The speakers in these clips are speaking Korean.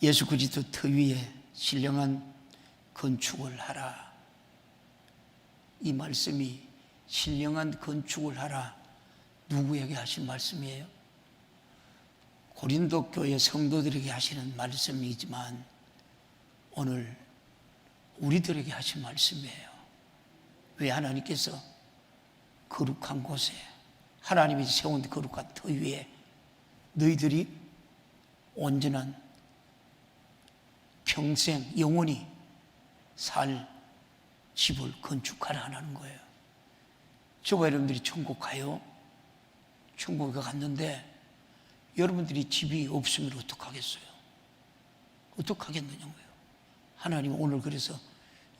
예수 그리스도 터 위에 신령한 건축을 하라. 이 말씀이 신령한 건축을 하라, 누구에게 하신 말씀이에요? 고린도 교회 성도들에게 하시는 말씀이지만 오늘 우리들에게 하신 말씀이에요. 왜? 하나님께서 거룩한 곳에, 하나님이 세운 거룩한 터 위에 너희들이 온전한 평생 영원히 살 집을 건축하라는 거예요. 저와 여러분들이 천국 가요. 천국에 갔는데 여러분들이 집이 없으면 어떡하겠어요? 어떡하겠느냐고요. 하나님은 오늘 그래서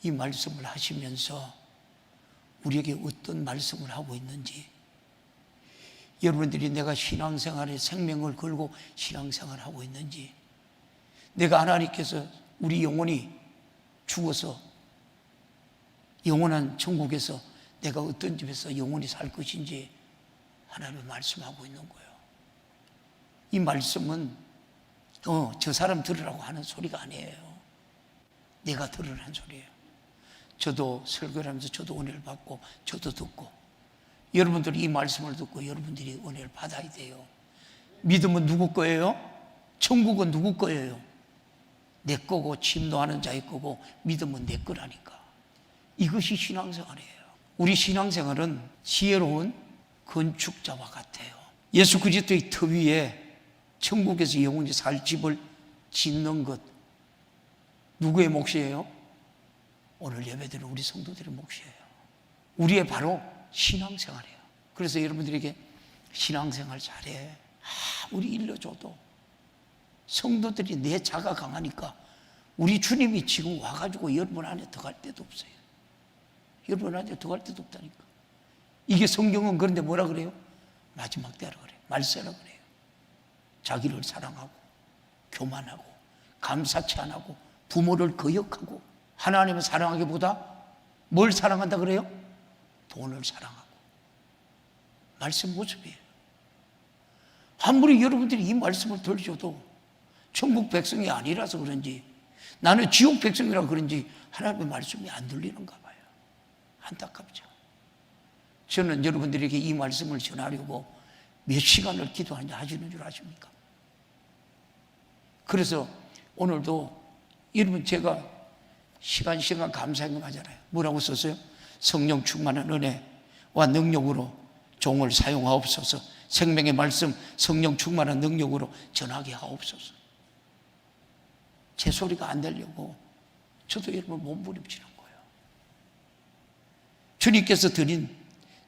이 말씀을 하시면서 우리에게 어떤 말씀을 하고 있는지, 여러분들이 내가 신앙생활에 생명을 걸고 신앙생활을 하고 있는지, 내가 하나님께서 우리 영혼이 죽어서 영원한 천국에서 내가 어떤 집에서 영원히 살 것인지 하나님이 말씀하고 있는 거예요. 이 말씀은 저 사람 들으라고 하는 소리가 아니에요. 내가 들으라는 소리예요. 저도 설교를 하면서 저도 은혜를 받고 저도 듣고, 여러분들이 이 말씀을 듣고 여러분들이 은혜를 받아야 돼요. 믿음은 누구 거예요? 천국은 누구 거예요? 내 거고, 침노하는 자의 거고, 믿음은 내 거라니까. 이것이 신앙생활이에요. 우리 신앙생활은 지혜로운 건축자와 같아요. 예수 그리스도의 터 위에 천국에서 영원히 살 집을 짓는 것, 누구의 몫이에요? 오늘 예배드리는 우리 성도들의 몫이에요. 우리의 바로 신앙생활이에요. 그래서 여러분들에게 신앙생활 잘해, 우리 일러줘도 성도들이 내 자가 강하니까 우리 주님이 지금 와가지고 여러분 안에 들어갈 데도 없어요. 여러분 안에 들어갈 데도 없다니까. 이게 성경은 그런데 뭐라 그래요? 마지막 때라 그래요. 말세라 그래요. 자기를 사랑하고 교만하고 감사치 안 하고 부모를 거역하고, 하나님을 사랑하기보다 뭘 사랑한다 그래요? 돈을 사랑하고. 말씀 모습이에요. 아무리 여러분들이 이 말씀을 들으셔도 천국 백성이 아니라서 그런지, 나는 지옥 백성이라 그런지 하나님의 말씀이 안 들리는가 봐요. 안타깝죠. 저는 여러분들에게 이 말씀을 전하려고 몇 시간을 기도하는지 하시는 줄 아십니까? 그래서 오늘도 여러분, 제가 시간 감사하게 하잖아요. 뭐라고 썼어요? 성령 충만한 은혜와 능력으로 종을 사용하옵소서. 생명의 말씀 성령 충만한 능력으로 전하게 하옵소서. 제 소리가 안 되려고 저도 여러분 몸부림치는 거예요.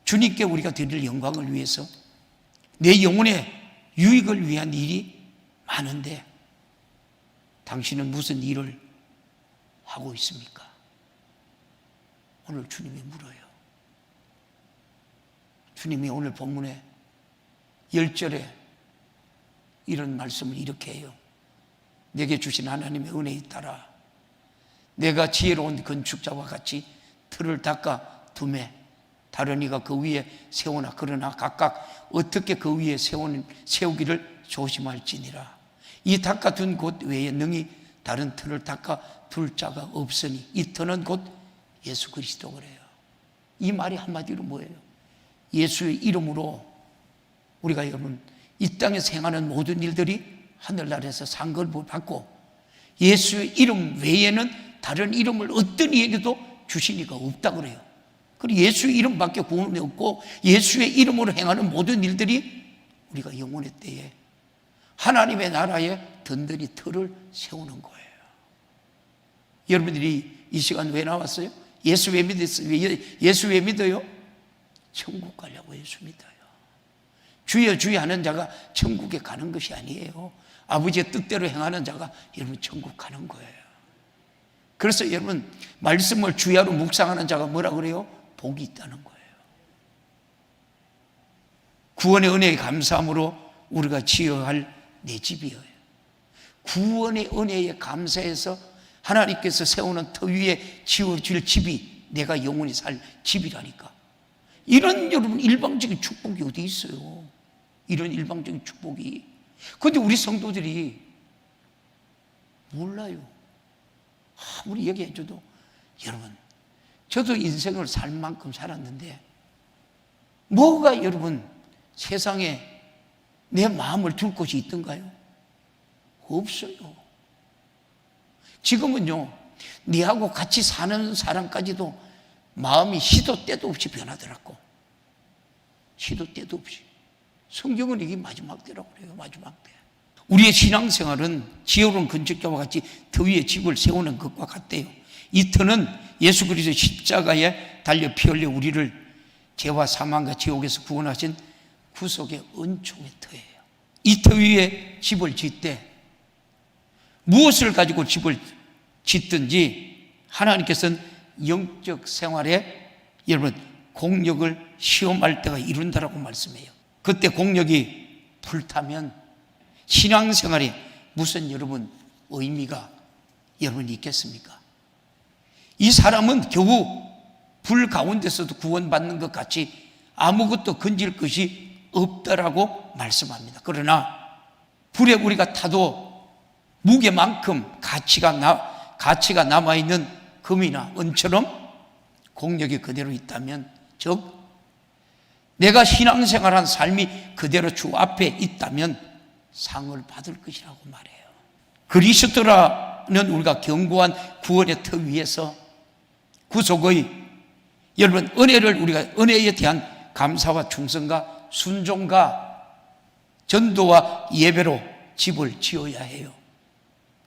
주님께 우리가 드릴 영광을 위해서, 내 영혼의 유익을 위한 일이 많은데 당신은 무슨 일을 하고 있습니까? 오늘 주님이 물어요. 주님이 오늘 본문에 10절에 이런 말씀을 이렇게 해요. 내게 주신 하나님의 은혜에 따라 내가 지혜로운 건축자와 같이 틀을 닦아 두매 다른 이가 그 위에 세우나, 그러나 각각 어떻게 그 위에 세우기를 조심할지니라. 이 닦아둔 곳 외에 능히 다른 틀을 닦아 둘 자가 없으니 이 터는 곧 예수 그리스도 그래요. 이 말이 한마디로 뭐예요? 예수의 이름으로 우리가 여러분 이 땅에서 행하는 모든 일들이 하늘나라에서 상급을 받고, 예수의 이름 외에는 다른 이름을 어떤 이에게도 주신 이가 없다 그래요. 그리고 예수의 이름밖에 구원이 없고, 예수의 이름으로 행하는 모든 일들이 우리가 영원의 때에 하나님의 나라에 든든히 틀을 세우는 거예요. 여러분들이 이 시간 왜 나왔어요? 예수 왜 믿었어요? 예수 왜 믿어요? 천국 가려고 예수 믿어요. 주여 주여 하는 자가 천국에 가는 것이 아니에요. 아버지의 뜻대로 행하는 자가 여러분 천국 가는 거예요. 그래서 여러분 말씀을 주야로 묵상하는 자가 뭐라 그래요? 복이 있다는 거예요. 구원의 은혜에 감사함으로 우리가 지어야 할 내 집이에요. 구원의 은혜에 감사해서 하나님께서 세우는 터 위에 지어질 집이 내가 영원히 살 집이라니까. 이런 여러분 일방적인 축복이 어디 있어요? 이런 일방적인 축복이. 그런데 우리 성도들이 몰라요. 아무리 얘기해줘도. 여러분, 저도 인생을 살 만큼 살았는데 뭐가 여러분 세상에 내 마음을 둘 곳이 있던가요? 없어요. 지금은요, 네하고 같이 사는 사람까지도 마음이 시도 때도 없이 변하더라고. 시도 때도 없이. 성경은 이게 마지막 때라고 그래요. 마지막 때. 우리의 신앙생활은 지혜로운 건축자와 같이 터 위에 집을 세우는 것과 같대요. 이 터는 예수 그리스도의 십자가에 달려 피 흘려 우리를 죄와 사망과 지옥에서 구원하신 구속의 은총의 터예요. 이 터 위에 집을 짓되 무엇을 가지고 집을 짓든지 하나님께서는 영적 생활에 여러분 공력을 시험할 때가 이룬다라고 말씀해요. 그때 공력이 불타면 신앙생활에 무슨 여러분 의미가 여러분 있겠습니까? 이 사람은 겨우 불 가운데서도 구원받는 것 같이 아무것도 건질 것이 없다라고 말씀합니다. 그러나 불에 우리가 타도 무게만큼 가치가 남아있는 금이나 은처럼 공력이 그대로 있다면, 즉 내가 신앙생활한 삶이 그대로 주 앞에 있다면 상을 받을 것이라고 말해요. 그리스도라는 우리가 견고한 구원의 터 위에서 구속의 여러분 은혜에 대한 감사와 충성과 순종과 전도와 예배로 집을 지어야 해요.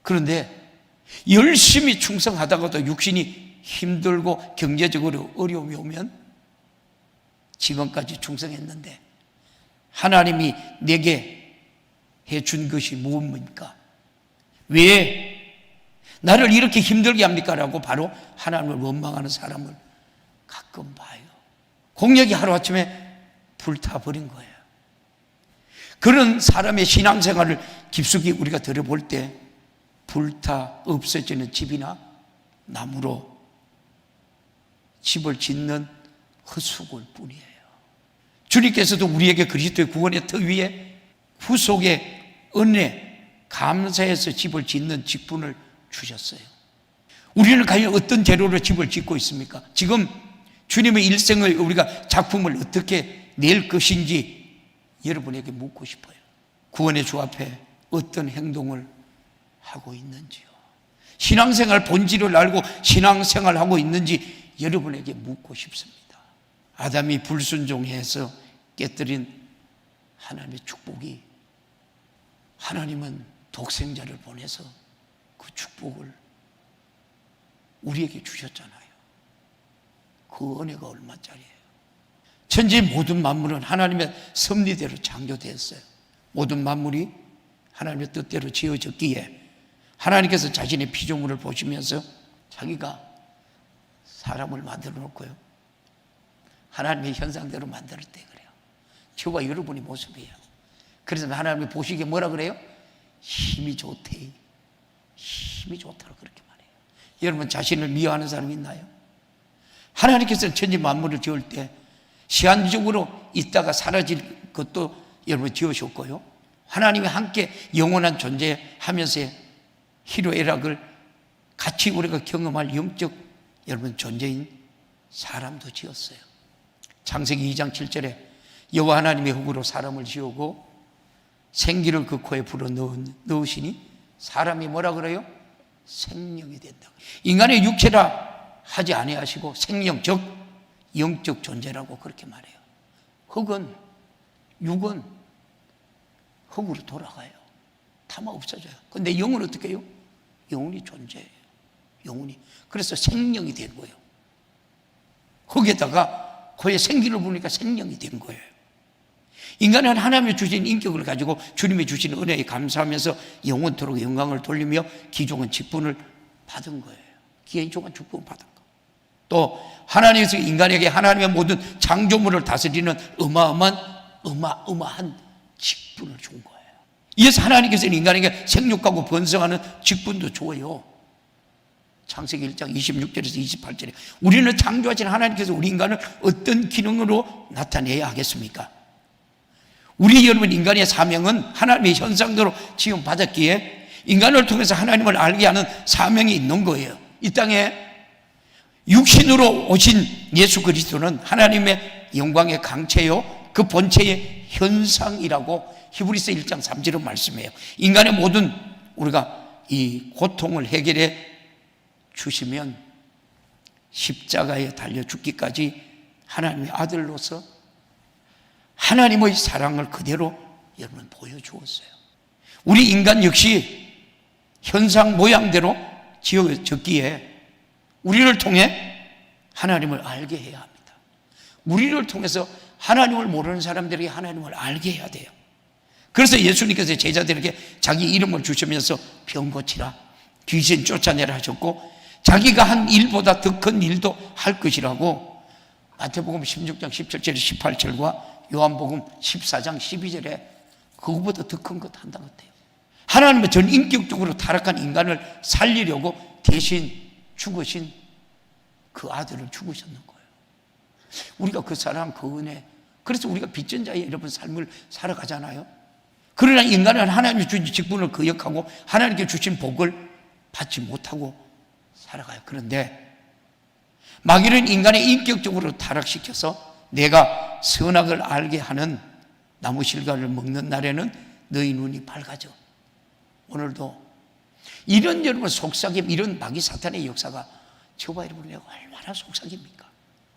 그런데 열심히 충성하다가도 육신이 힘들고 경제적으로 어려움이 오면 지금까지 충성했는데 하나님이 내게 해준 것이 무엇입니까? 왜 나를 이렇게 힘들게 합니까? 라고 바로 하나님을 원망하는 사람을 가끔 봐요. 공력이 하루아침에 불타버린 거예요. 그런 사람의 신앙생활을 깊숙이 우리가 들어볼 때 불타 없어지는 집이나 나무로 집을 짓는 헛수고일 뿐이에요. 주님께서도 우리에게 그리스도의 구원의 터 위에 구속의 은혜, 감사해서 집을 짓는 직분을 주셨어요. 우리는 과연 어떤 재료로 집을 짓고 있습니까? 지금 주님의 일생을 우리가 작품을 어떻게 낼 것인지 여러분에게 묻고 싶어요. 구원의 주 앞에 어떤 행동을 하고 있는지요. 신앙생활 본질을 알고 신앙생활하고 있는지 여러분에게 묻고 싶습니다. 아담이 불순종해서 깨뜨린 하나님의 축복이 하나님은 독생자를 보내서 그 축복을 우리에게 주셨잖아요. 그 은혜가 얼마짜리예요. 천지의 모든 만물은 하나님의 섭리대로 창조되었어요. 모든 만물이 하나님의 뜻대로 지어졌기에 하나님께서 자신의 피조물을 보시면서 자기가 사람을 만들어 놓고요, 하나님의 현상대로 만들 때 그래요. 저와 여러분의 모습이에요. 그래서 하나님이 보시기에 뭐라 그래요? 힘이 좋대. 힘이 좋다고 그렇게 말해요. 여러분 자신을 미워하는 사람이 있나요? 하나님께서는 천지 만물을 지을 때 시한적으로 있다가 사라질 것도 여러분 지으셨고요, 하나님이 함께 영원한 존재하면서 희로애락을 같이 우리가 경험할 영적 여러분 존재인 사람도 지었어요. 창세기 2장 7절에 여호와 하나님의 흙으로 사람을 지우고 생기를 그 코에 불어 넣으시니 사람이 뭐라 그래요? 생명이 된다. 인간의 육체라 하지 아니하시고 생명, 즉 영적 존재라고 그렇게 말해요. 육은 흙으로 돌아가요. 타마 없어져요. 근데 영은 어떻게 해요? 영혼이 존재해요. 영혼이. 그래서 생명이 된 거예요. 흙에다가 그의 생기를 부으니까 생명이 된 거예요. 인간은 하나님이 주신 인격을 가지고 주님이 주신 은혜에 감사하면서 영원토록 영광을 돌리며 기존은 직분을 받은 거예요. 기존은 직분을 받은 거. 또 하나님께서 인간에게 하나님의 모든 창조물을 다스리는 어마어마한 직분을 준 거예요. 이어서 하나님께서는 인간에게 생육하고 번성하는 직분도 줘요. 창세기 1장 26절에서 28절에 우리는 창조하신 하나님께서 우리 인간을 어떤 기능으로 나타내야 하겠습니까? 우리 여러분 인간의 사명은 하나님의 현상대로 지음받았기에 인간을 통해서 하나님을 알게 하는 사명이 있는 거예요. 이 땅에 육신으로 오신 예수 그리스도는 하나님의 영광의 강체요 그 본체의 현상이라고 히브리서 1장 3절은 말씀해요. 인간의 모든 우리가 이 고통을 해결해 주시면 십자가에 달려 죽기까지 하나님의 아들로서 하나님의 사랑을 그대로 여러분 보여주었어요. 우리 인간 역시 현상 모양대로 지어졌기에 우리를 통해 하나님을 알게 해야 합니다. 우리를 통해서 하나님을 모르는 사람들이 하나님을 알게 해야 돼요. 그래서 예수님께서 제자들에게 자기 이름을 주시면서 병 고치라, 귀신 쫓아내라 하셨고, 자기가 한 일보다 더 큰 일도 할 것이라고 마태복음 16장 17절 18절과 요한복음 14장 12절에 그거보다 더 큰 것 한다고 했대요. 하나님은 전 인격적으로 타락한 인간을 살리려고 대신 죽으신 그 아들을 죽으셨는 거예요. 우리가 그 사랑, 그 은혜, 그래서 우리가 빚진 자의 여러분 삶을 살아가잖아요. 그러나 인간은 하나님이 주신 직분을 거역하고 하나님께 주신 복을 받지 못하고 살아가요. 그런데 마귀는 인간을 인격적으로 타락시켜서 내가 선악을 알게 하는 나무 실과를 먹는 날에는 너희 눈이 밝아져. 오늘도 이런 여러분 속삭임, 이런 마귀 사탄의 역사가 저와 여러분에게 얼마나 속삭입니까?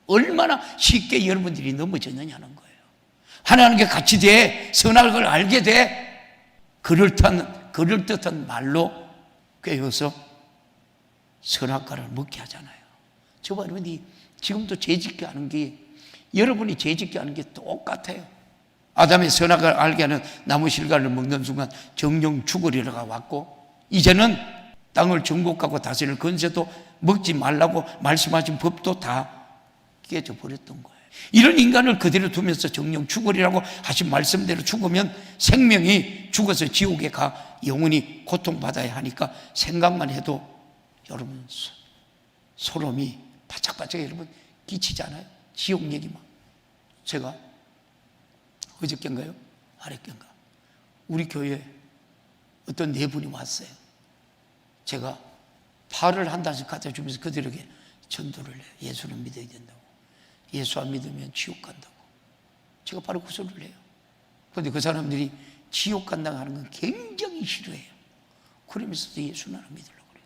얼마나 쉽게 여러분들이 넘어졌느냐는 거예요. 하나님께 같이 돼 선악을 알게 돼 그럴듯한 말로 꿰어서 선악과를 먹게 하잖아요. 저와 여러분이 지금도 죄짓게 하는 게, 여러분이 죄짓게 하는 게 똑같아요. 아담의 선악을 알게 하는 나무 실과를 먹는 순간 정령 죽으리라가 왔고, 이제는 땅을 정복하고 다스릴 권세도 먹지 말라고 말씀하신 법도 다 깨져버렸던 거예요. 이런 인간을 그대로 두면서 정령 죽으리라고 하신 말씀대로 죽으면 생명이 죽어서 지옥에 가 영원히 고통받아야 하니까 생각만 해도 여러분 소름이 바짝바짝 여러분 끼치잖아요. 지옥 얘기만. 제가 어저께인가요? 아랫께인가? 우리 교회에 어떤 네 분이 왔어요. 제가 팔을 한 단씩 갖다 주면서 그들에게 전도를 해요. 예수를 믿어야 된다고. 예수 안 믿으면 지옥 간다고. 제가 바로 그 소리를 해요. 그런데 그 사람들이 지옥 간다고 하는 건 굉장히 싫어해요. 그러면서도 예수는 안 믿으려고 그래요.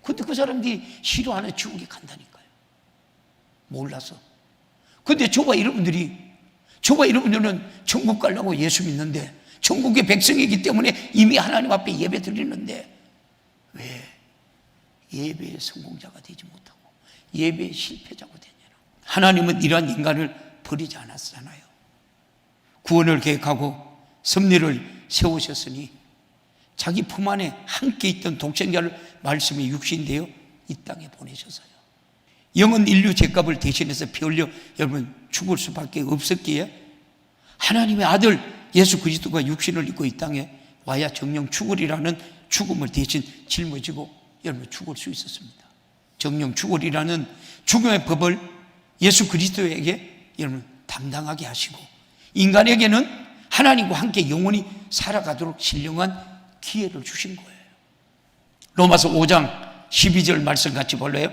그런데 그 사람들이 싫어하는 지옥에 간다니까요. 몰라서. 그런데 저와 여러분들은 천국 가려고 예수 믿는데, 천국의 백성이기 때문에 이미 하나님 앞에 예배 드리는데 왜 예배의 성공자가 되지 못하고 예배의 실패자가 되냐고. 하나님은 이러한 인간을 버리지 않았잖아요. 구원을 계획하고 섭리를 세우셨으니 자기 품 안에 함께 있던 독생자를 말씀이 육신되어 이 땅에 보내셨어요. 영은 인류 죄값을 대신해서 피 흘려 여러분 죽을 수밖에 없었기에 하나님의 아들 예수 그리스도가 육신을 입고 이 땅에 와야 정령 죽으리라는 죽음을 대신 짊어지고 여러분 죽을 수 있었습니다. 정령 죽으리라는 죽음의 법을 예수 그리스도에게 여러분 담당하게 하시고 인간에게는 하나님과 함께 영원히 살아가도록 신령한 기회를 주신 거예요. 로마서 5장 12절 말씀 같이 볼래요?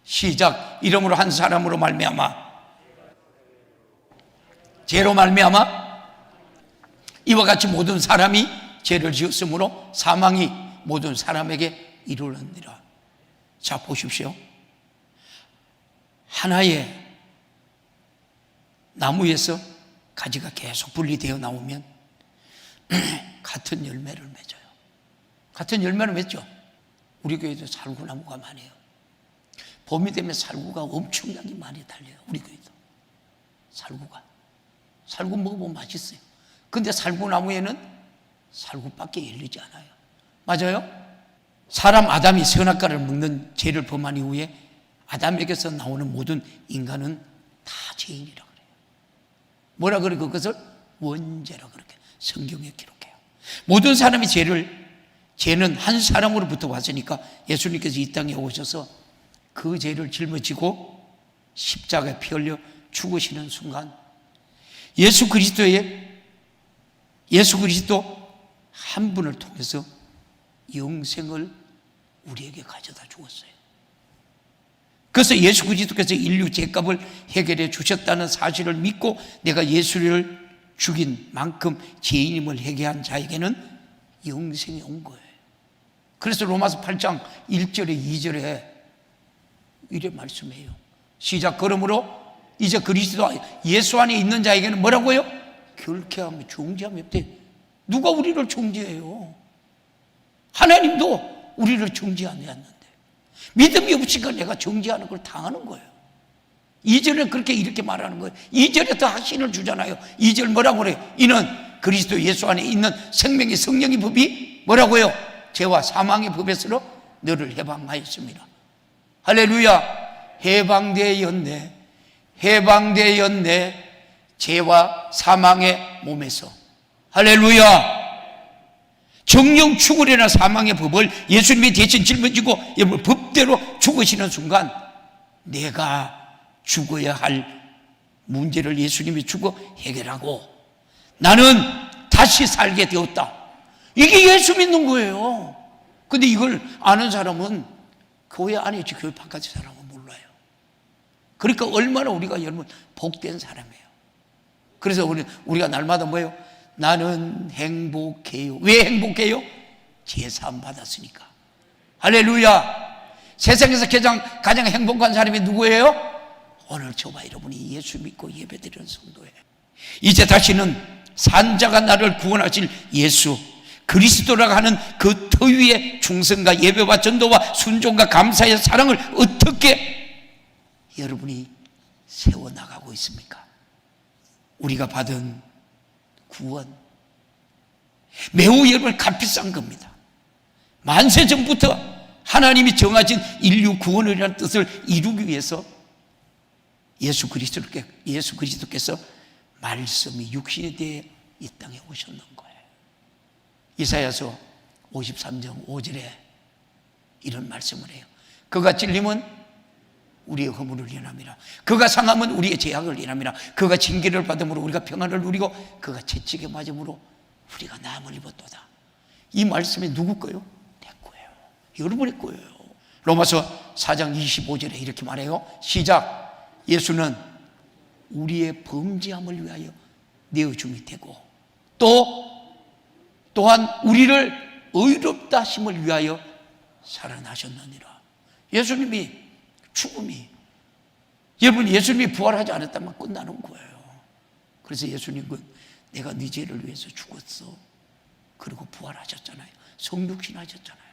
시작. 이름으로 한 사람으로 말미암아 죄로 말미암아 이와 같이 모든 사람이 죄를 지었으므로 사망이 모든 사람에게 이르렀느니라. 자 보십시오. 하나의 나무에서 가지가 계속 분리되어 나오면 같은 열매를 맺어요. 같은 열매를 맺죠. 우리 교회도 살구나무가 많아요. 봄이 되면 살구가 엄청나게 많이 달려요. 우리 교회도 살구 먹어보면 맛있어요. 근데 살구나무에는 살구밖에 열리지 않아요. 맞아요? 사람 아담이 선악과를 먹는 죄를 범한 이후에 아담에게서 나오는 모든 인간은 다 죄인이라고 그래요. 뭐라 그래? 그것을 원죄라고 그렇게 성경에 기록해요. 모든 사람이 죄는 한 사람으로부터 왔으니까 예수님께서 이 땅에 오셔서 그 죄를 짊어지고 십자가에 피 흘려 죽으시는 순간 예수 그리스도 한 분을 통해서 영생을 우리에게 가져다 주었어요. 그래서 예수 그리스도께서 인류 죄값을 해결해 주셨다는 사실을 믿고 내가 예수를 죽인 만큼 죄인임을 회개한 자에게는 영생이 온 거예요. 그래서 로마서 8장 1절에 2절에 이래 말씀해요. 시작. 그러므로 이제 그리스도 예수 안에 있는 자에게는 뭐라고요? 결쾌함이 정죄함이 없대. 누가 우리를 정죄해요? 하나님도 우리를 정죄하였는데 믿음이 없으니까 내가 정죄하는 걸 당하는 거예요. 2절에 그렇게 이렇게 말하는 거예요. 2절에 더 확신을 주잖아요. 2절 뭐라고 그래요? 이는 그리스도 예수 안에 있는 생명의 성령의 법이 뭐라고요? 죄와 사망의 법에서로 너를 해방하였습니다. 할렐루야. 해방되었네. 해방되었네. 죄와 사망의 몸에서. 할렐루야. 정령 죽으려나 사망의 법을 예수님이 대신 짊어지고 여러분 법대로 죽으시는 순간 내가 죽어야 할 문제를 예수님이 죽어 해결하고 나는 다시 살게 되었다. 이게 예수 믿는 거예요. 근데 이걸 아는 사람은 교회 안에 있지 교회 바깥의 사람은 몰라요. 그러니까 얼마나 우리가 여러분 복된 사람이에요. 그래서 우리가 날마다 뭐예요? 나는 행복해요. 왜 행복해요? 제사함 받았으니까. 할렐루야. 세상에서 가장 행복한 사람이 누구예요? 오늘 저와 여러분이 예수 믿고 예배드리는 성도예요. 이제 다시는 산자가 나를 구원하실 예수 그리스도라고 하는 그 터위의 충성과 예배와 전도와 순종과 감사의 사랑을 어떻게 여러분이 세워나가고 있습니까? 우리가 받은 구원 매우 여러분 값비싼 겁니다. 만세 전부터 하나님이 정하신 인류 구원이라는 뜻을 이루기 위해서 예수 그리스도께서 말씀이 육신이 되어 이 땅에 오셨는 거예요. 이사야서 53장 5절에 이런 말씀을 해요. 그가 찔림은 우리의 허물을 인함이라. 그가 상함은 우리의 죄악을 인함이라. 그가 징계를 받음으로 우리가 평안을 누리고 그가 채찍에 맞음으로 우리가 나음을 입었도다. 이 말씀이 누구 거예요? 내 거예요. 여러분의 거예요. 로마서 4장 25절에 이렇게 말해요. 시작. 예수는 우리의 범죄함을 위하여 내어줌이 되고 또한 우리를 의롭다 하심을 위하여 살아나셨느니라. 예수님이 죽음이 여러분 예수님이 부활하지 않았다면 끝나는 거예요. 그래서 예수님은 내가 네 죄를 위해서 죽었어. 그리고 부활하셨잖아요. 성육신하셨잖아요.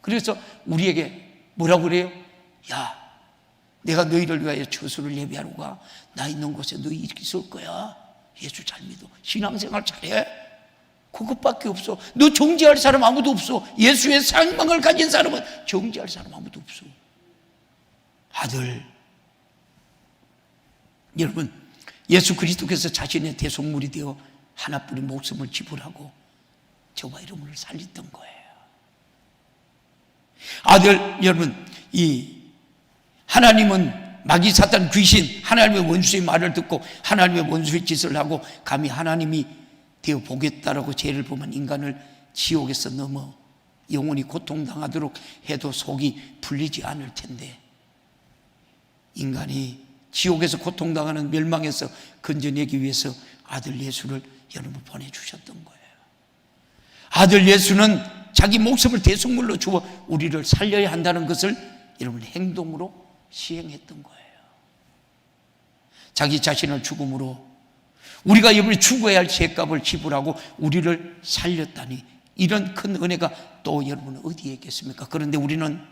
그래서 우리에게 뭐라고 그래요? 야, 내가 너희를 위하여 처소를 예비하러 가. 나 있는 곳에 너희 있을 거야. 예수 잘 믿어. 신앙생활 잘해. 그것밖에 없어. 너 정죄할 사람 아무도 없어. 예수의 상망을 가진 사람은 정죄할 사람 아무도 없어. 아들, 여러분 예수 그리스도께서 자신의 대속물이 되어 하나뿐인 목숨을 지불하고 저와 여러분을 살렸던 거예요. 아들, 여러분 이 하나님은 마귀 사탄 귀신 하나님의 원수의 말을 듣고 하나님의 원수의 짓을 하고 감히 하나님이 되어 보겠다라고 죄를 범한 인간을 지옥에서 넘어 영원히 고통당하도록 해도 속이 풀리지 않을 텐데 인간이 지옥에서 고통당하는 멸망에서 건져내기 위해서 아들 예수를 여러분 보내주셨던 거예요. 아들 예수는 자기 목숨을 대속물로 주어 우리를 살려야 한다는 것을 여러분 행동으로 시행했던 거예요. 자기 자신을 죽음으로 우리가 여러분이 죽어야 할 죄값을 지불하고 우리를 살렸다니 이런 큰 은혜가 또 여러분 어디에 있겠습니까? 그런데 우리는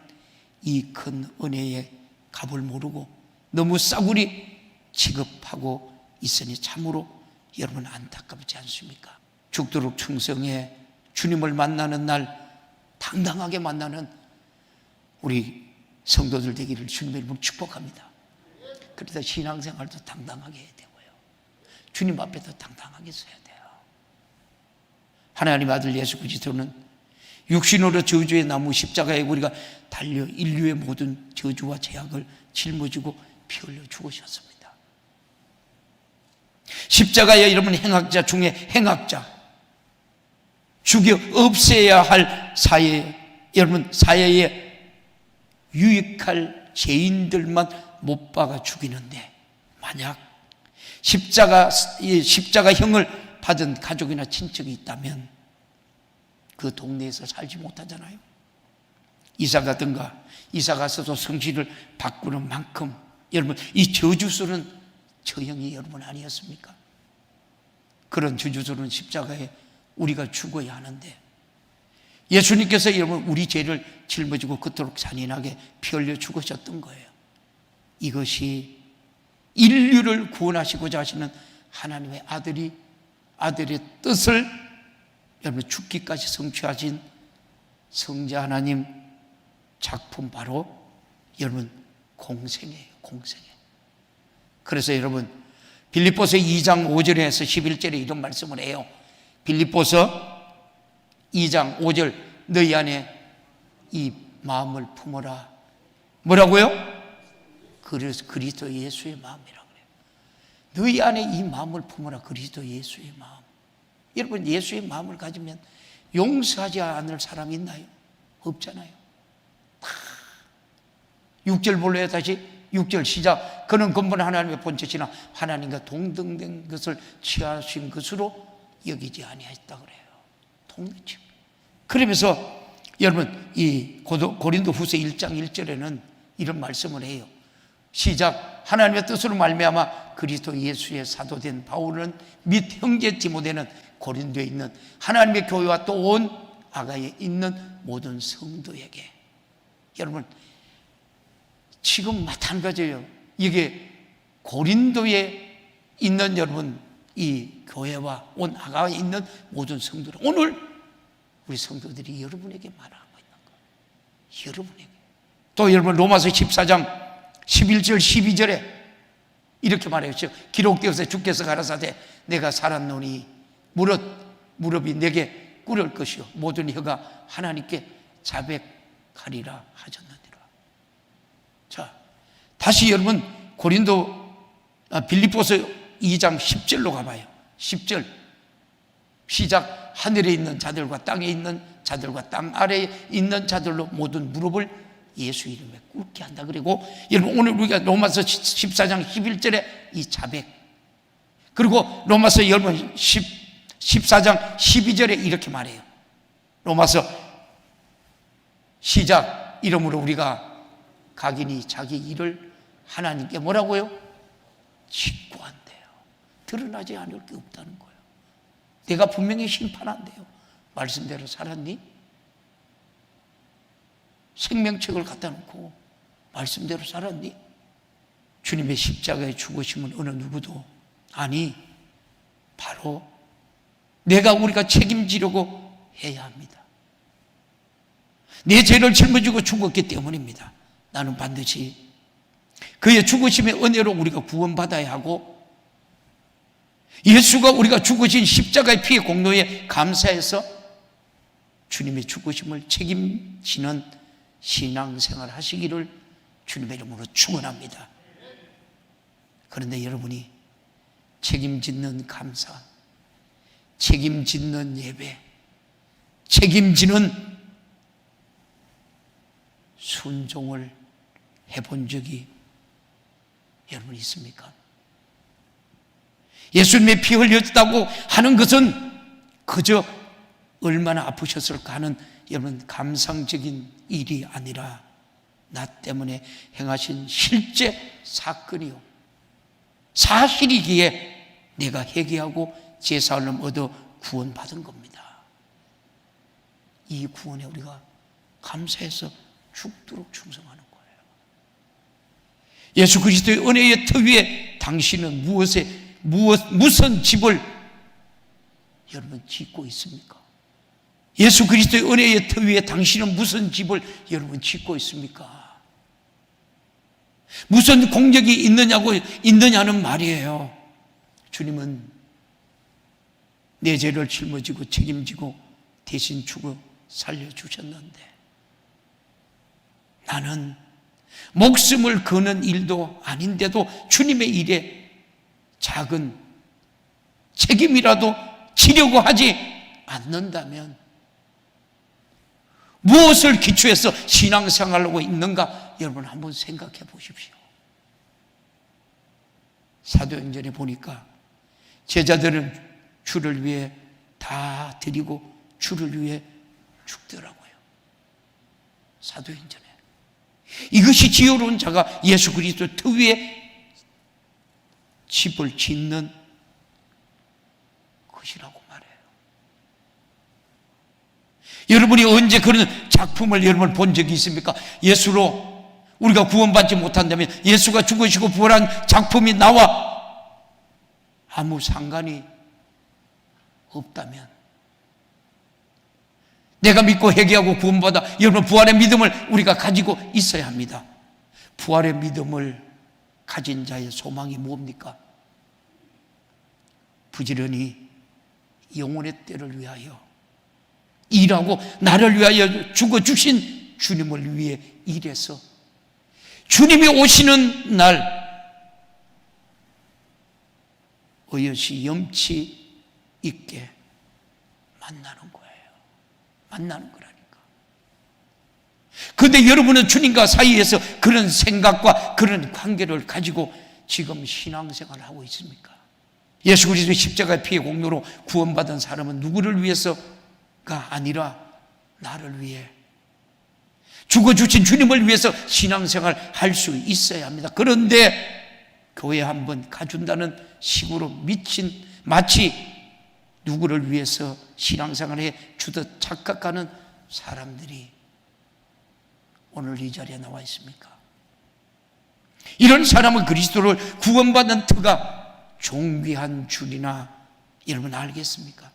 이 큰 은혜의 값을 모르고 너무 싸구리 취급하고 있으니 참으로 여러분 안타깝지 않습니까? 죽도록 충성해 주님을 만나는 날 당당하게 만나는 우리 성도들 되기를 주님의 이름으로 축복합니다. 그래서 신앙생활도 당당하게 해야 되고요. 주님 앞에도 당당하게 서야 돼요. 하나님 아들 예수 그리스도는 육신으로 저주의 나무 십자가에 우리가 달려 인류의 모든 저주와 죄악을 짊어지고 피 흘려 죽으셨습니다. 십자가에 여러분 행악자 중에 행악자 죽여 없애야 할 여러분 사회에 유익할 죄인들만 못 박아 죽이는데, 만약 십자가형을 받은 가족이나 친척이 있다면 그 동네에서 살지 못하잖아요. 이사 가든가, 이사 가서도 성질을 바꾸는 만큼 여러분 이 저주술은 처형이 여러분 아니었습니까? 그런 저주술은 십자가에 우리가 죽어야 하는데, 예수님께서 여러분 우리 죄를 짊어지고 그토록 잔인하게 피 흘려 죽으셨던 거예요. 이것이 인류를 구원하시고자 하시는 하나님의 아들의 뜻을 여러분 죽기까지 성취하신 성자 하나님 작품, 바로 여러분 공생이에요. 공생애. 그래서 여러분 빌립보서 2장 5절에서 11절에 이런 말씀을 해요. 빌립보서 2장 5절, 너희 안에 이 마음을 품어라. 뭐라고요? 그리스도 예수의 마음이라고 그래요. 너희 안에 이 마음을 품어라. 그리스도 예수의 마음. 여러분 예수의 마음을 가지면 용서하지 않을 사람이 있나요? 없잖아요. 6절 볼래요? 다시 6절 시작. 그는 근본 하나님의 본체시나 하나님과 동등된 것을 취하신 것으로 여기지 아니하였다 그래요. 동등치. 그러면서 여러분 이 고린도 후서 1장 1절에는 이런 말씀을 해요. 시작. 하나님의 뜻으로 말미암아 그리스도 예수의 사도된 바울은 및 형제 디모데는 고린도에 있는 하나님의 교회와 또 온 아가에 있는 모든 성도에게. 여러분 지금 마찬가지예요. 이게 고린도에 있는 여러분 이 교회와 온 아가에 있는 모든 성도들, 오늘 우리 성도들이 여러분에게 말하고 있는 거예요. 여러분에게. 또 여러분 로마서 14장 11절 12절에 이렇게 말해요. 기록되어서 주께서 가라사대 내가 살았노니 무릎이 내게 꿇을 것이요 모든 혀가 하나님께 자백하리라 하셨느니라. 자, 다시 여러분 빌립보서 2장 10절로 가봐요. 10절 시작. 하늘에 있는 자들과 땅에 있는 자들과 땅 아래에 있는 자들로 모든 무릎을 예수 이름에 꿇게 한다. 그리고 여러분 오늘 우리가 로마서 14장 11절에 이 자백, 그리고 로마서 여러분 14장 12절에 이렇게 말해요. 로마서 시작. 이러므로 우리가 각인이 자기 일을 하나님께 뭐라고요? 직구한대요. 드러나지 않을 게 없다는 거예요. 내가 분명히 심판한대요. 말씀대로 살았니? 생명책을 갖다 놓고 말씀대로 살았니? 주님의 십자가의 죽으심은 어느 누구도, 아니 바로 우리가 책임지려고 해야 합니다. 내 죄를 짊어지고 죽었기 때문입니다. 나는 반드시 그의 죽으심의 은혜로 우리가 구원받아야 하고, 예수가 우리가 죽으신 십자가의 피의 공로에 감사해서 주님의 죽으심을 책임지는 신앙생활 하시기를 주님의 이름으로 축원합니다. 그런데 여러분이 책임짓는 감사, 책임짓는 예배, 책임지는 순종을 해본 적이 여러분 있습니까? 예수님의 피 흘렸다고 하는 것은 그저 얼마나 아프셨을까 하는 여러분 감상적인 일이 아니라 나 때문에 행하신 실제 사건이요 사실이기에 내가 회개하고 제사를 얻어 구원받은 겁니다. 이 구원에 우리가 감사해서 죽도록 충성하는 거예요. 예수 그리스도의 은혜의 터 위에 당신은 무슨 집을 여러분 짓고 있습니까? 예수 그리스도의 은혜의 터 위에 당신은 무슨 집을 여러분 짓고 있습니까? 무슨 공격이 있느냐는 말이에요. 주님은 내 죄를 짊어지고 책임지고 대신 죽어 살려주셨는데, 나는 목숨을 거는 일도 아닌데도 주님의 일에 작은 책임이라도 지려고 하지 않는다면 무엇을 기초해서 신앙생활을 하고 있는가? 여러분 한번 생각해 보십시오. 사도행전에 보니까 제자들은 주를 위해 다 드리고 주를 위해 죽더라고요. 사도행전에. 이것이 지혜로운 자가 예수 그리스도 터 위에 집을 짓는 것이라고 말해요. 여러분이 언제 그런 작품을 여러분 본 적이 있습니까? 예수로 우리가 구원받지 못한다면, 예수가 죽으시고 부활한 작품이 나와 아무 상관이 없다면, 내가 믿고 회개하고 구원받아, 여러분 부활의 믿음을 우리가 가지고 있어야 합니다. 부활의 믿음을 가진 자의 소망이 뭡니까? 부지런히 영혼의 때를 위하여 일하고 나를 위하여 죽어주신 주님을 위해 일해서 주님이 오시는 날 어여시 염치 있게 만나는 거예요. 만나는 거라니까. 그런데 여러분은 주님과 사이에서 그런 생각과 그런 관계를 가지고 지금 신앙생활을 하고 있습니까? 예수 그리스도의 십자가의 피의 공로로 구원받은 사람은 누구를 위해서가 아니라 나를 위해 죽어주신 주님을 위해서 신앙생활 할 수 있어야 합니다. 그런데 교회 한번 가준다는 식으로 마치 누구를 위해서 신앙생활해 주듯 착각하는 사람들이 오늘 이 자리에 나와 있습니까? 이런 사람은 그리스도를 구원받는 터가 존귀한 줄이나 여러분 알겠습니까?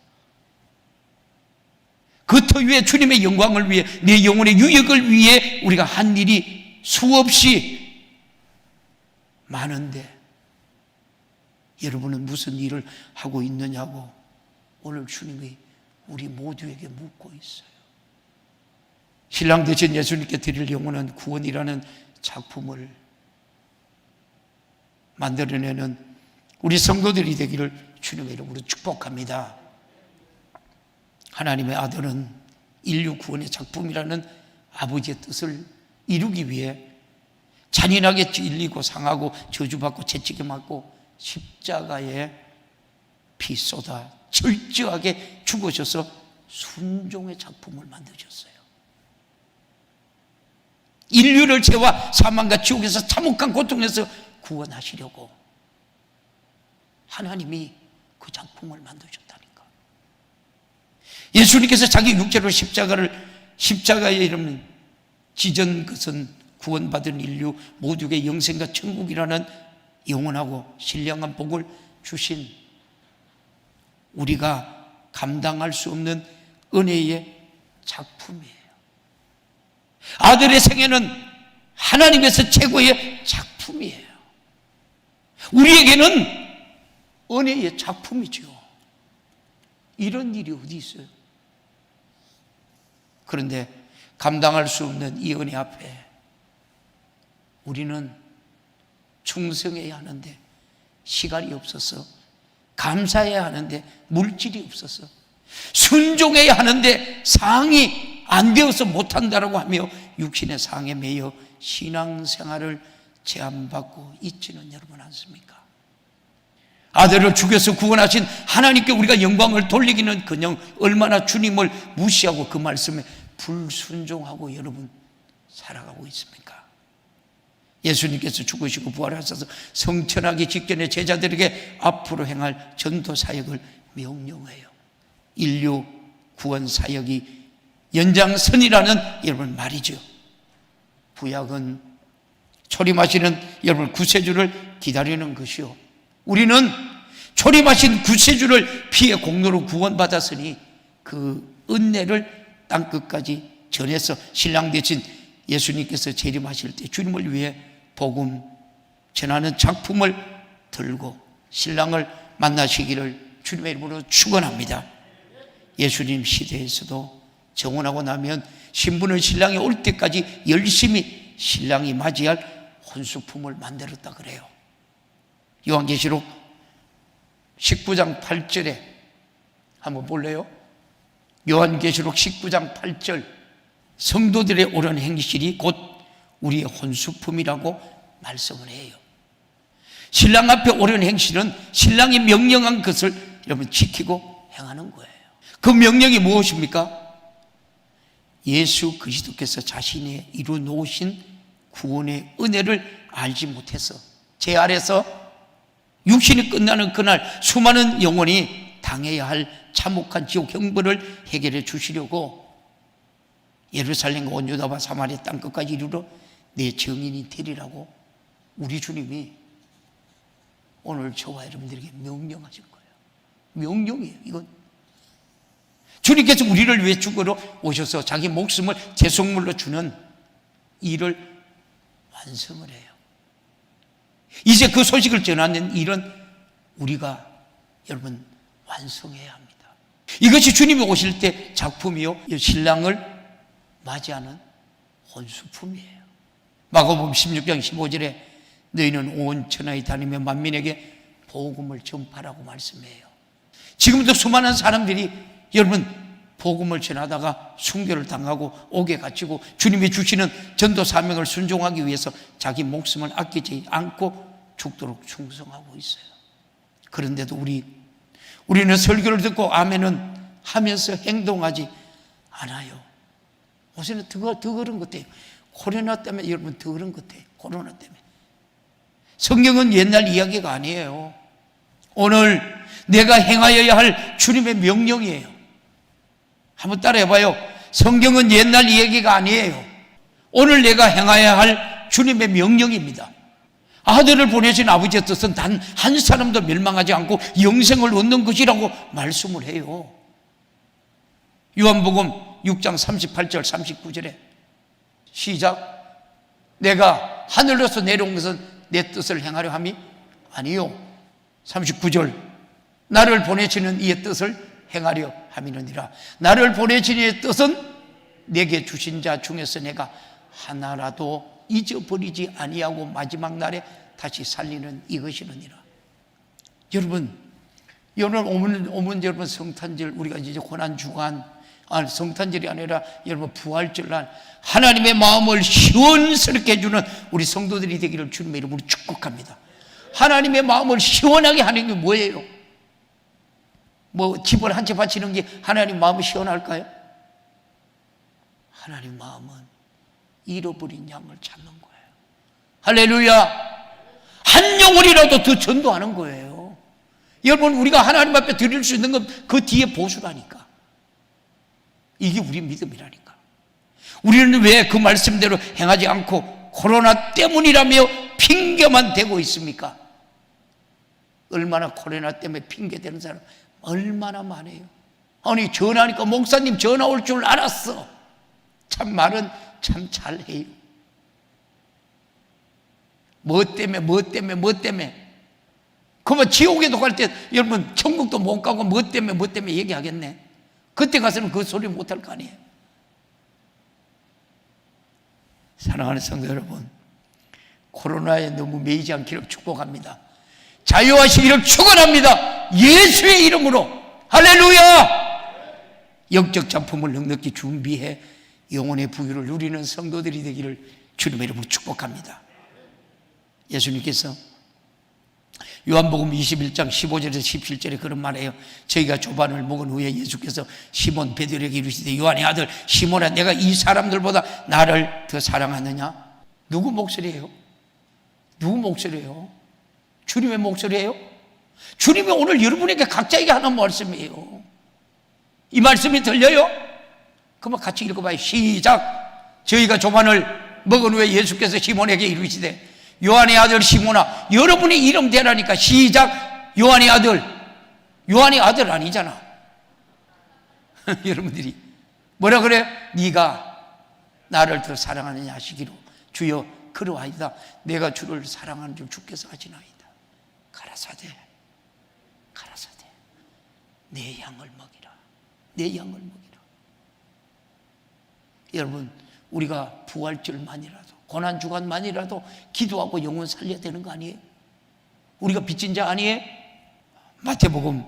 그 터 위에 주님의 영광을 위해, 내 영혼의 유익을 위해 우리가 한 일이 수없이 많은데 여러분은 무슨 일을 하고 있느냐고 오늘 주님이 우리 모두에게 묻고 있어요. 신랑 되신 예수님께 드릴 영혼은 구원이라는 작품을 만들어내는 우리 성도들이 되기를 주님의 이름으로 축복합니다. 하나님의 아들은 인류 구원의 작품이라는 아버지의 뜻을 이루기 위해 잔인하게 찔리고 상하고 저주받고 채찍에 맞고 십자가에 피 쏟아 철저하게 죽으셔서 순종의 작품을 만드셨어요. 인류를 죄와 사망과 지옥에서 참혹한 고통에서 구원하시려고 하나님이 그 작품을 만드셨다니까. 예수님께서 자기 육체로 십자가에 이르는 지전 것은 구원받은 인류 모두에게 영생과 천국이라는 영원하고 신령한 복을 주신 우리가 감당할 수 없는 은혜의 작품이에요. 아들의 생애는 하나님에서 최고의 작품이에요. 우리에게는 은혜의 작품이죠. 이런 일이 어디 있어요? 그런데 감당할 수 없는 이 은혜 앞에 우리는 충성해야 하는데 시간이 없어서, 감사해야 하는데 물질이 없어서, 순종해야 하는데 상이 안 되어서 못한다라고 하며 육신의 상에 매여 신앙생활을 제한받고 있지는 여러분 않습니까? 아들을 죽여서 구원하신 하나님께 우리가 영광을 돌리기는 그냥 얼마나 주님을 무시하고 그 말씀에 불순종하고 여러분 살아가고 있습니까? 예수님께서 죽으시고 부활하셔서 성천하기 직전에 제자들에게 앞으로 행할 전도 사역을 명령해요. 인류 구원 사역이 연장선이라는 여러분 말이죠. 구약은 초림하시는 여러분 구세주를 기다리는 것이요, 우리는 초림하신 구세주를 피의 공로로 구원받았으니 그 은혜를 땅끝까지 전해서 신랑 되신 예수님께서 재림하실 때 주님을 위해 복음 전하는 작품을 들고 신랑을 만나시기를 주님의 이름으로 축원합니다. 예수님 시대에서도 정혼하고 나면 신부는 신랑이 올 때까지 열심히 신랑이 맞이할 혼수품을 만들었다 그래요. 요한계시록 19장 8절에 한번 볼래요? 요한계시록 19장 8절 성도들의 옳은 행실이 곧 우리의 혼수품이라고 말씀을 해요. 신랑 앞에 옳은 행실은 신랑이 명령한 것을 여러분 지키고 행하는 거예요. 그 명령이 무엇입니까? 예수 그리스도께서 자신이 이루 놓으신 구원의 은혜를 알지 못해서 제 아래서 육신이 끝나는 그날 수많은 영혼이 당해야 할 참혹한 지옥 형벌을 해결해 주시려고 예루살렘과 온 유다와 사마리아 땅끝까지 이르러 내 증인이 되리라고 우리 주님이 오늘 저와 여러분들에게 명령하신 거예요. 명령이에요. 이건 주님께서 우리를 위해 죽으러 오셔서 자기 목숨을 제속물로 주는 일을 완성을 해요. 이제 그 소식을 전하는 일은 우리가 여러분 완성해야 합니다. 이것이 주님이 오실 때 작품이요 신랑을 맞이하는 혼수품이에요. 마가복음 16장 15절에 너희는 온 천하에 다니며 만민에게 복음을 전파라고 말씀해요. 지금도 수많은 사람들이 여러분 복음을 전하다가 순교를 당하고 옥에 갇히고 주님이 주시는 전도 사명을 순종하기 위해서 자기 목숨을 아끼지 않고 죽도록 충성하고 있어요. 그런데도 우리는 설교를 듣고 아멘은 하면서 행동하지 않아요. 요새는 더 그런 것 같아요. 코로나 때문에 여러분 더 그런 것 같아요. 코로나 때문에. 성경은 옛날 이야기가 아니에요. 오늘 내가 행하여야 할 주님의 명령이에요. 한번 따라해봐요. 성경은 옛날 이야기가 아니에요. 오늘 내가 행하여야 할 주님의 명령입니다. 아들을 보내신 아버지의 뜻은 단 한 사람도 멸망하지 않고 영생을 얻는 것이라고 말씀을 해요. 요한복음 6장 38절 39절에 시작. 내가 하늘로서 내려온 것은 내 뜻을 행하려 함이 아니요. 39절 나를 보내시는 이의 뜻을 행하려 함이니라. 나를 보내신 이의 뜻은 내게 주신 자 중에서 내가 하나라도 잊어버리지 아니하고 마지막 날에 다시 살리는 이것이니라. 여러분 오면 여러분 성탄절 우리가 이제 고난주간 성탄절이 아니라 여러분 부활절 날 하나님의 마음을 시원스럽게 해주는 우리 성도들이 되기를 주님의 이름으로 축복합니다. 하나님의 마음을 시원하게 하는 게 뭐예요? 뭐 집을 한 채 바치는 게 하나님 마음이 시원할까요? 하나님 마음은 잃어버린 양을 찾는 거예요. 할렐루야. 한 영혼이라도 더 전도하는 거예요. 여러분 우리가 하나님 앞에 드릴 수 있는 건 그 뒤에 보수라니까. 이게 우리 믿음이라니까. 우리는 왜 그 말씀대로 행하지 않고 코로나 때문이라며 핑계만 대고 있습니까? 얼마나 코로나 때문에 핑계대는 사람 얼마나 많아요. 아니 전화하니까 목사님 전화 올 줄 알았어. 참 말은 참 잘해요. 뭐 때문에 그러면 지옥에도 갈 때 여러분 천국도 못 가고 뭐 때문에 얘기하겠네. 그때 가서는 그 소리 못 할 거 아니에요. 사랑하는 성도 여러분, 코로나에 너무 매이지 않기를 축복합니다. 자유하시기를 축원합니다. 예수의 이름으로 할렐루야. 영적 작품을 넉넉히 준비해 영혼의 부유를 누리는 성도들이 되기를 주님의 이름으로 축복합니다. 예수님께서 요한복음 21장 15절에서 17절에 그런 말이에요. 저희가 조반을 먹은 후에 예수께서 시몬 베드로에게 이르시되 요한의 아들 시몬아 내가 이 사람들보다 나를 더 사랑하느냐? 누구 목소리예요? 누구 목소리예요? 주님의 목소리예요? 주님이 오늘 여러분에게 각자에게 하는 말씀이에요. 이 말씀이 들려요? 그러면 같이 읽어봐요. 시작. 저희가 조반을 먹은 후에 예수께서 시몬에게 이르시되 요한의 아들 시몬아 여러분의 이름 대라니까 시작. 요한의 아들 아니잖아. 여러분들이 뭐라 그래? 네가 나를 더 사랑하느냐 하시기로 주여 그러하이다. 내가 주를 사랑하는 줄 주께서 하시나이다. 가라사대 내 양을 먹이라. 내 양을 먹이라. 여러분 우리가 부활절만이라도 고난주간만이라도 기도하고 영혼 살려야 되는 거 아니에요? 우리가 빚진 자 아니에요? 마태복음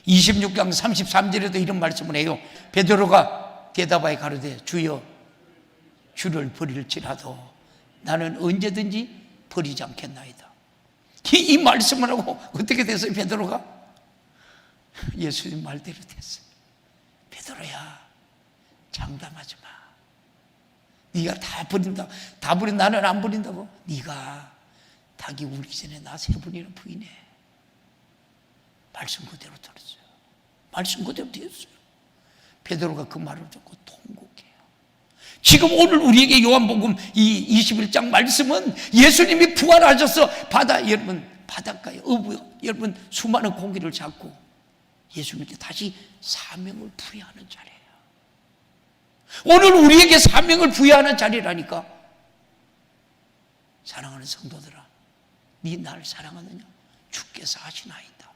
26장 33절에도 이런 말씀을 해요. 베드로가 대답하여 가로되 주여 주를 버릴지라도 나는 언제든지 버리지 않겠나이다. 이 말씀을 하고 어떻게 됐어요? 베드로가 예수님 말대로 됐어요. 베드로야, 장담하지 마. 네가 다 버린다. 다 버린 나는 안 버린다고. 네가 닭이 울기 전에 나 3번이나 부인해. 말씀 그대로 들었어요. 말씀 그대로 되었어요. 베드로가 그 말을 듣고 통곡해요. 지금 오늘 우리에게 요한복음 이 21장 말씀은 예수님이 부활하셔서 여러분 바닷가에 여러분 수많은 고기를 잡고 예수님께 다시 사명을 부여하는 자리예요. 오늘 우리에게 사명을 부여하는 자리라니까. 사랑하는 성도들아, 네 날 사랑하느냐? 주께서 하시나이다.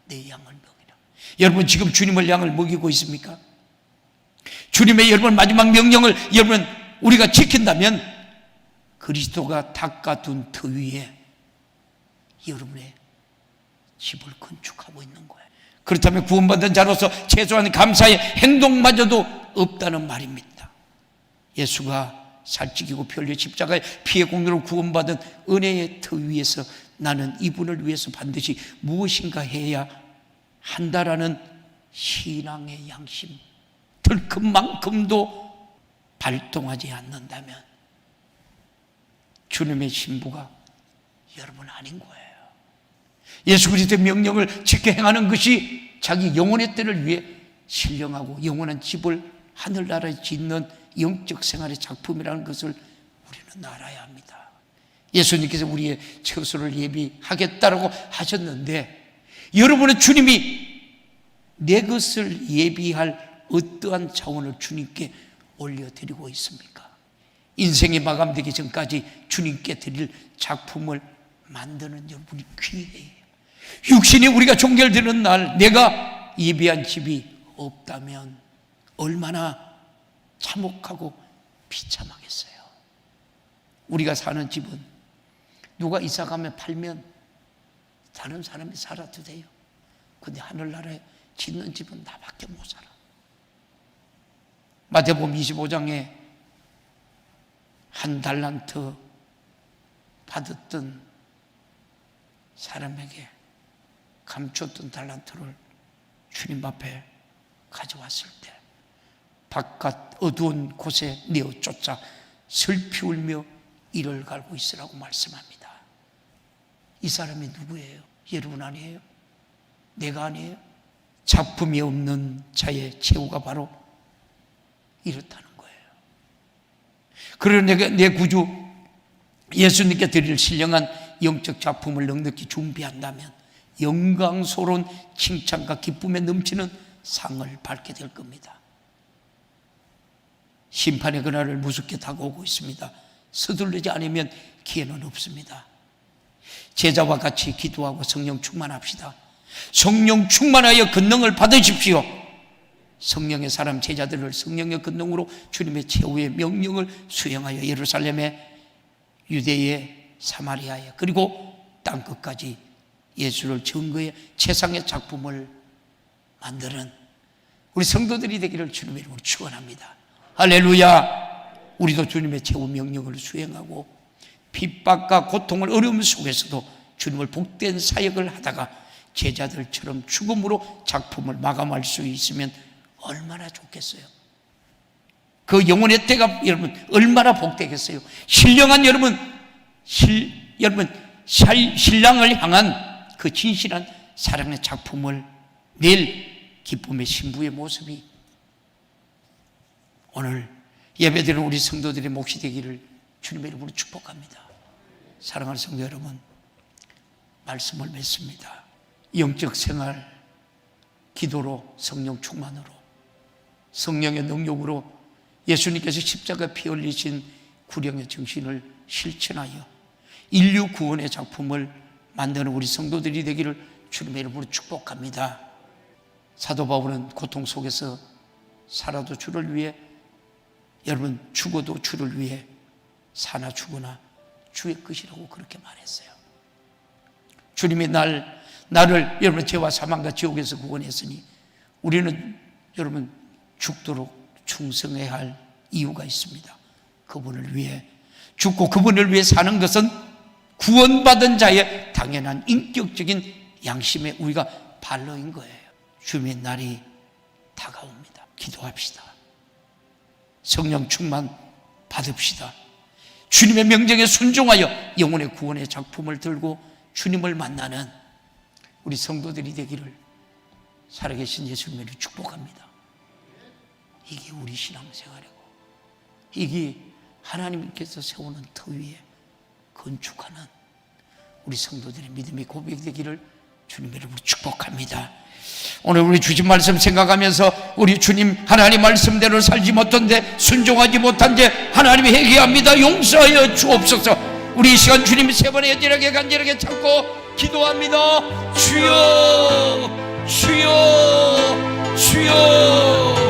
내 양을 먹이라. 여러분 지금 주님을 양을 먹이고 있습니까? 주님의 여러분 마지막 명령을 여러분 우리가 지킨다면 그리스도가 닦아둔 터 위에 여러분의 집을 건축하고 있는 거예요. 그렇다면 구원받은 자로서 최소한 감사의 행동마저도 없다는 말입니다. 예수가 살찌기고 피 흘려 십자가의 피의 공로로 구원받은 은혜의 터 위에서 나는 이분을 위해서 반드시 무엇인가 해야 한다라는 신앙의 양심 들큼만큼도 발동하지 않는다면 주님의 신부가 여러분 아닌 거예요. 예수 그리스도의 명령을 지켜 행하는 것이 자기 영혼의 때를 위해 신령하고 영원한 집을 하늘나라에 짓는 영적 생활의 작품이라는 것을 우리는 알아야 합니다. 예수님께서 우리의 처소를 예비하겠다라고 하셨는데 여러분은 주님이 내 것을 예비할 어떠한 자원을 주님께 올려드리고 있습니까? 인생이 마감되기 전까지 주님께 드릴 작품을 만드는 여러분이 귀해요. 육신이 우리가 종결되는 날 내가 예비한 집이 없다면 얼마나 참혹하고 비참하겠어요. 우리가 사는 집은 누가 이사가면 팔면 다른 사람이 살아도 돼요. 근데 하늘나라에 짓는 집은 나밖에 못 살아. 마태복음 25장에 한 달란트 받았던 사람에게 감췄던 달란트를 주님 앞에 가져왔을 때 바깥 어두운 곳에 내어 쫓아 슬피 울며 이를 갈고 있으라고 말씀합니다. 이 사람이 누구예요? 여러분 아니에요? 내가 아니에요? 작품이 없는 자의 최후가 바로 이렇다는 거예요. 그러나 내가 내 구주 예수님께 드릴 신령한 영적 작품을 넉넉히 준비한다면 영광스러운 칭찬과 기쁨에 넘치는 상을 받게 될 겁니다. 심판의 그날을 무섭게 다가오고 있습니다. 서두르지 않으면 기회는 없습니다. 제자와 같이 기도하고 성령 충만합시다. 성령 충만하여 권능을 받으십시오. 성령의 사람 제자들을 성령의 권능으로 주님의 최후의 명령을 수행하여 예루살렘에 유대에 사마리아에 그리고 땅끝까지 예수를 증거의 최상의 작품을 만드는 우리 성도들이 되기를 주님의 이름으로 축원합니다. 할렐루야. 우리도 주님의 최후 명령을 수행하고 핍박과 고통을 어려움 속에서도 주님을 복된 사역을 하다가 제자들처럼 죽음으로 작품을 마감할 수 있으면 얼마나 좋겠어요. 그 영혼의 때가 여러분 얼마나 복되겠어요. 신령한 여러분 신랑을 향한 그 진실한 사랑의 작품을 낼 기쁨의 신부의 모습이 오늘 예배드리는 우리 성도들의 몫이 되기를 주님의 이름으로 축복합니다. 사랑하는 성도 여러분, 말씀을 맺습니다. 영적 생활, 기도로 성령 충만으로 성령의 능력으로 예수님께서 십자가에 피 흘리신 구령의 정신을 실천하여 인류 구원의 작품을 만드는 우리 성도들이 되기를 주님의 이름으로 축복합니다. 사도 바울은 고통 속에서 살아도 주를 위해 여러분 죽어도 주를 위해 사나 죽으나 주의 것이라고 그렇게 말했어요. 주님이 날 나를 여러분 죄와 사망과 지옥에서 구원했으니 우리는 여러분 죽도록 충성해야 할 이유가 있습니다. 그분을 위해 죽고 그분을 위해 사는 것은 구원받은 자의 당연한 인격적인 양심의 우리가 발로인 거예요. 주님의 날이 다가옵니다. 기도합시다. 성령 충만 받읍시다. 주님의 명령에 순종하여 영혼의 구원의 작품을 들고 주님을 만나는 우리 성도들이 되기를 살아계신 예수님을 축복합니다. 이게 우리 신앙생활이고 이게 하나님께서 세우는 터 위에 건축하는 우리 성도들의 믿음의 고백되기를 주님의 이름으로 축복합니다. 오늘 우리 주신 말씀 생각하면서 우리 주님 하나님 말씀대로 살지 못한데 순종하지 못한 데 하나님이 회개합니다. 용서하여 주옵소서. 우리 이 시간 주님 세 번 간절하게 찾고 기도합니다. 주여 주여 주여